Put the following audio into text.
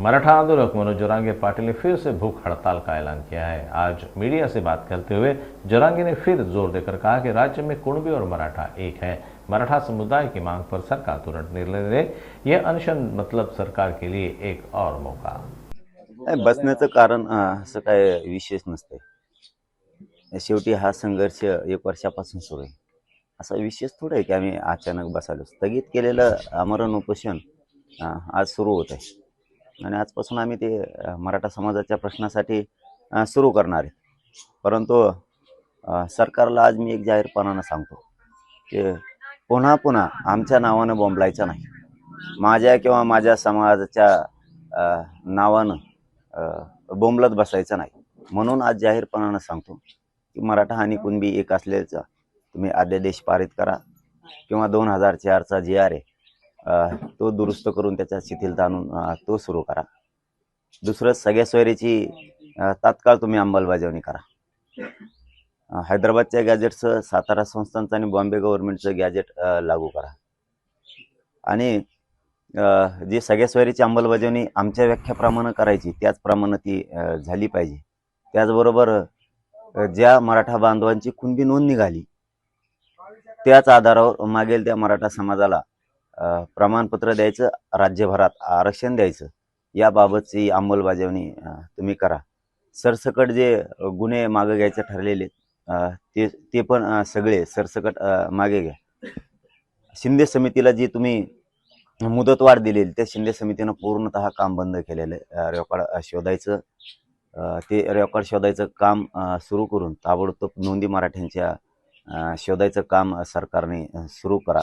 मराठा आंदोलक मनोज जोरांगे पाटिल ने फिर से भूख हड़ताल का ऐलान किया है। आज मीडिया से बात करते हुए जोरांगे ने फिर जोर देकर कहा कि राज्य में कुणबी और मराठा एक है। मराठा समुदाय की मांग पर सरकार तुरंत निर्णय ले। यह अनशन मतलब सरकार के लिए एक और मौका। बसण्याचं कारण असं काय विशेष नसते। शेवटी हा संघर्ष 1 वर्षापासून सुरू आहे। असा विशेष थोडा आहे की आम्ही अचानक बसालो। स्थगित केलेलं आमरण उपोषण आज सुरू होत आहे आणि आजपासून आम्ही ते मराठा समाजाच्या प्रश्नासाठी सुरू करणार आहे। परंतु सरकारला आज मी एक जाहीरपणाने सांगतो की पुन्हा पुन्हा आमच्या नावाने बोंबलायचं नाही, माझ्या किंवा माझ्या समाजाच्या नावानं बोंबलत बसायचं नाही। म्हणून आज जाहीरपणाने सांगतो की मराठा आणि कुणबी एक असल्याचा तुम्ही अध्यादेश पारित करा किंवा 2004 चा GR आहे तो दुरुस्त करून त्याच्या शिथिलता आणून तो सुरू करा। दुसरं सगळ्या सोयरीची तात्काळ तुम्ही अंमलबजावणी करा। हैदराबादच्या गॅजेटचं, सातारा संस्थांचं आणि बॉम्बे गव्हर्नमेंटचं गॅजेट लागू करा आणि जी सगळ्या सोयरीची अंमलबजावणी आमच्या व्याख्याप्रमाणे करायची त्याचप्रमाणे ती झाली पाहिजे। त्याचबरोबर ज्या मराठा बांधवांची कुणबी नोंद निघाली त्याच आधारावर मागेल त्या मराठा समाजाला प्रमाणपत्र द्यायचं, राज्यभरात आरक्षण द्यायचं, याबाबतची अंमलबजावणी तुम्ही करा। सरसकट जे गुन्हे मागे घ्यायचे ठरलेले ते पण सगळे सरसकट मागे घ्या। शिंदे समितीला जी तुम्ही मुदतवाढ दिलेली त्या शिंदे समितीनं पूर्णतः काम बंद केलेलं आहे। रेकॉर्ड शोधायचं, ते रेकॉर्ड शोधायचं काम सुरू करून ताबडतोब नोंदी मराठ्यांच्या शोधायचं काम सरकारने सुरू करा।